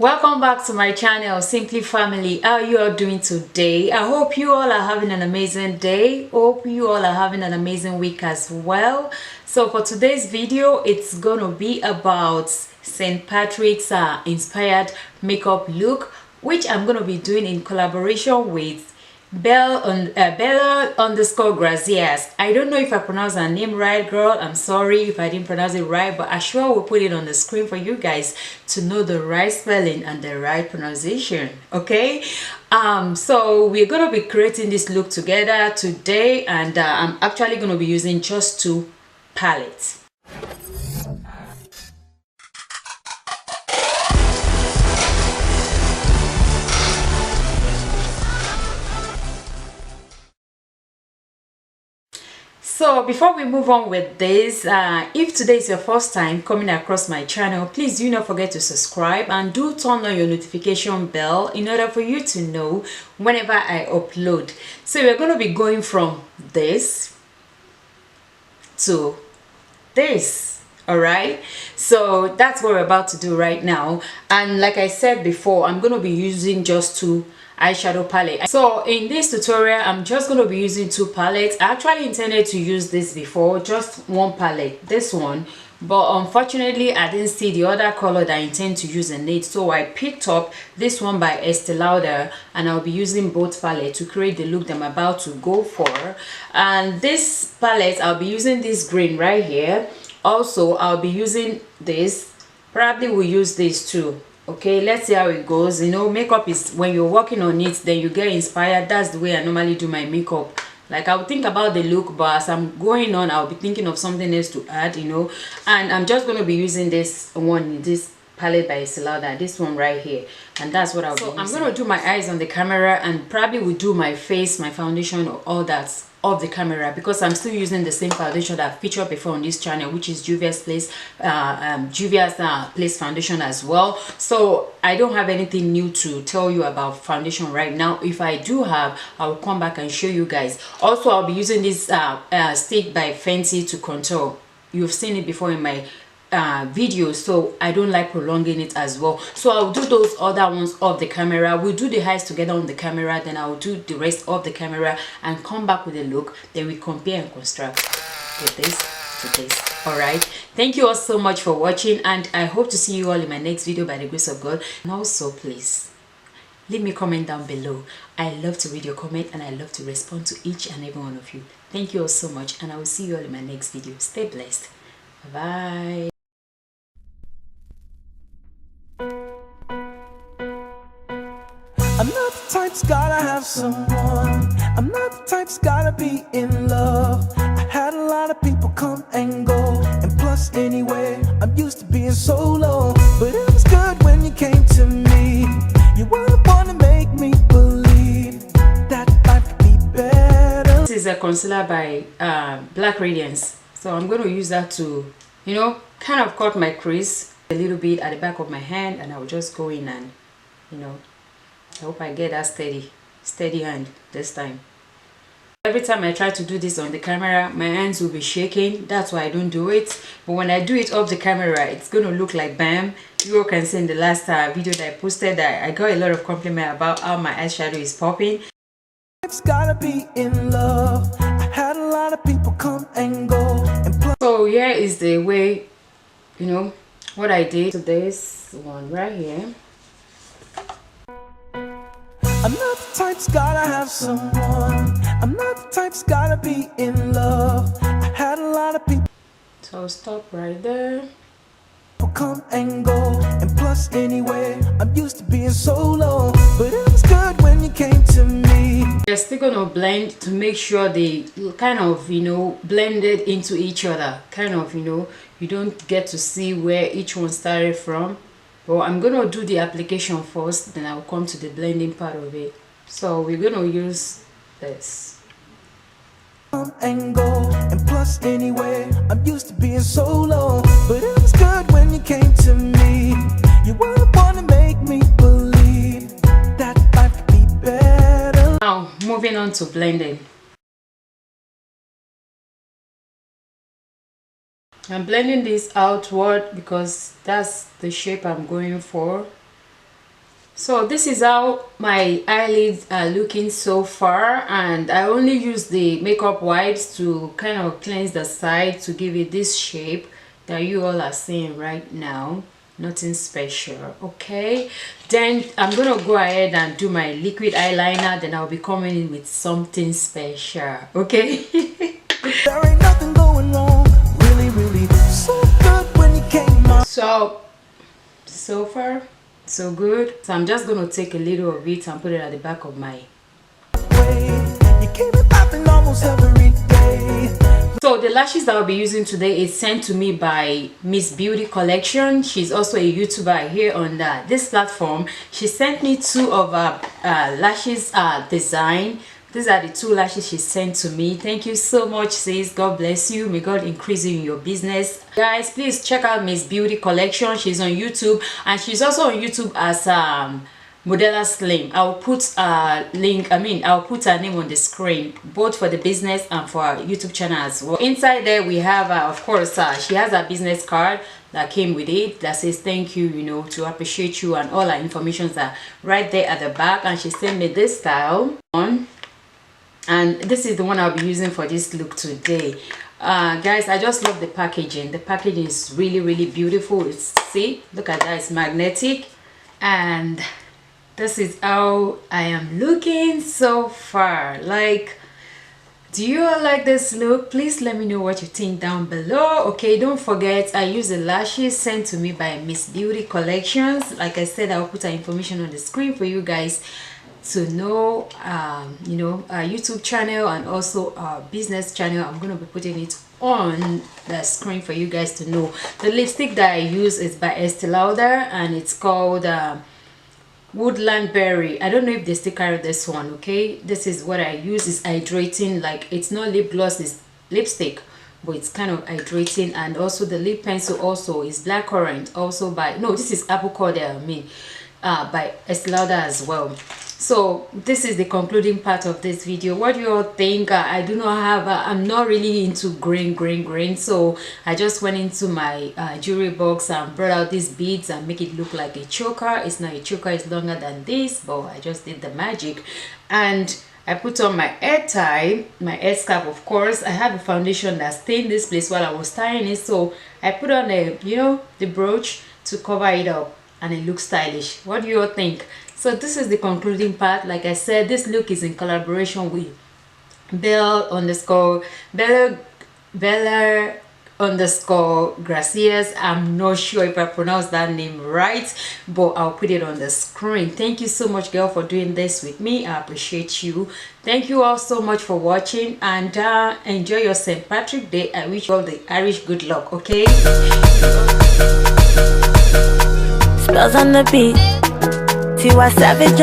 Welcome back to my channel, Simply Family. How you all doing today? I hope you all are having an amazing day. Hope you all are having an amazing week as well. So for today's video, it's gonna be about St. Patrick's inspired makeup look, which I'm gonna be doing in collaboration with Bella underscore Gracias. I don't know if I pronounced her name right, girl. I'm sorry if I didn't pronounce it right, but I sure will put it on the screen for you guys to know the right spelling and the right pronunciation. Okay, so we're gonna be creating this look together today, and I'm actually gonna be using just two palettes. So before we move on with this, if today is your first time coming across my channel, please do not forget to subscribe and do turn on your notification bell in order for you to know whenever I upload. So we're going to be going from this to this. All right, so that's what we're about to do right now. And like I said before, I'm going to be using just two eyeshadow palette. So in this tutorial, I'm just going to be using two palettes. I actually intended to use this before, just one palette, this one, but unfortunately I didn't see the other color that I intend to use in it, so I picked up this one by Estee Lauder, and I'll be using both palettes to create the look that I'm about to go for. And this palette, I'll be using this green right here. Also, I'll be using this, probably will use this too. Okay, let's see how it goes. You know, makeup is when you're working on it, then you get inspired. That's the way I normally do my makeup. Like, I'll think about the look, but as I'm going on, I'll be thinking of something else to add, you know. And I'm just going to be using this one, this palette by Estee Lauder, this one right here, and that's what I'll be using. I'm going to do my eyes on the camera, and probably will do my face, my foundation, or all that off the camera, because I'm still using the same foundation that I've featured before on this channel, which is Juvia's Place Place foundation as well. So I don't have anything new to tell you about foundation right now. If I do have, I'll come back and show you guys. Also, I'll be using this stick by Fenty to contour. You've seen it before in my video, so I don't like prolonging it as well. So I'll do those other ones off the camera. We'll do the eyes together on the camera, then I'll do the rest of the camera and come back with a look. Then we compare and construct with this to this. All right, thank you all so much for watching, and I hope to see you all in my next video by the grace of God. And also, please leave me a comment down below. I love to read your comment, and I love to respond to each and every one of you. Thank you all so much, and I will see you all in my next video. Stay blessed. Bye. I'm not the type's gotta have someone. I'm not the type's gotta be in love. I had a lot of people come and go, and plus anyway, I'm used to being solo. But it was good when you came to me. You were the one to make me believe that life could be better. This is a concealer by Black Radiance, so I'm going to use that to, you know, kind of cut my crease a little bit at the back of my hand, and I'll just go in and, you know, I hope I get that steady hand this time. Every time I try to do this on the camera, my hands will be shaking. That's why I don't do it. But when I do it off the camera, it's going to look like bam. You all can see in the last video that I posted that I got a lot of compliment about how my eyeshadow is popping. It's gotta be in love. I had a lot of people come and go, and so here is the way, you know, what I did to this one right here. I'm not the type's gotta have someone. I'm not the type's gotta be in love. I had a lot of people. So I'll stop right there. Come and go, and plus anyway, I'm used to being solo. But it was good when you came to me. You're still gonna blend to make sure they kind of, you know, blended into each other. Kind of, you know, you don't get to see where each one started from. Well, I'm gonna do the application first, then I'll come to the blending part of it. So we're gonna use this. Come and go, and plus anyway, I'm used to being solo. But it was good when you came to me. You were the one to make me believe that life could be better. Now moving on to blending. I'm blending this outward because that's the shape I'm going for. So this is how my eyelids are looking so far, and I only use the makeup wipes to kind of cleanse the side to give it this shape that you all are seeing right now. Nothing special. Okay, then I'm gonna go ahead and do my liquid eyeliner, then I'll be coming in with something special. Okay. There ain't nothing going wrong, really so good when you came my So far so good. So I'm just gonna take a little of it and put it at the back of my way. You keep it popping almost every day. So the lashes that I'll be using today is sent to me by ft.MS.beauty collection. She's also a YouTuber here on this platform. She sent me two of her lashes design. These are the two lashes she sent to me. Thank you so much, sis. God bless you. May God increase you in your business. Guys, please check out ft.MS.beauty collection. She's on YouTube, and she's also on YouTube as Modella Slim. I'll put I'll put her name on the screen, both for the business and for our YouTube channel as well. Inside there we have of course she has a business card that came with it that says thank you, you know, to appreciate you, and all our informations are right there at the back. And she sent me this style on, and this is the one I'll be using for this look today. Guys, I just love the packaging. The packaging is really beautiful. See, look at that, it's magnetic, and this is how I am looking so far. Like, do you all like this look? Please let me know what you think down below. Okay, don't forget I use the lashes sent to me by ft.MS.beauty collections. Like I said, I'll put her information on the screen for you guys to know, you know, our YouTube channel and also our business channel. I'm going to be putting it on the screen for you guys to know. The lipstick that I use is by Estee Lauder, and it's called Woodland Berry. I don't know if they still carry this one. Okay, this is what I use. Is hydrating. Like, it's not lip gloss, it's lipstick, but it's kind of hydrating. And also the lip pencil also is blackcurrant, also by, no, this is apple cider, by Estee Lauder as well. So this is the concluding part of this video. What do you all think? I do not have I'm not really into green, so I just went into my jewelry box and brought out these beads and make it look like a choker. It's not a choker, it's longer than this, but I just did the magic. And I put on my hair tie, my hair scarf. Of course, I have a foundation that stayed in this place while I was tying it, so I put on a, you know, the brooch to cover it up, and it looks stylish. What do you all think? So this is the concluding part. Like I said, this look is in collaboration with Bella underscore Gracias. I'm not sure if I pronounced that name right, but I'll put it on the screen. Thank you so much, girl, for doing this with me. I appreciate you. Thank you all so much for watching, and enjoy your St. Patrick's Day. I wish you all the Irish good luck. Okay, spells on the beat. Savage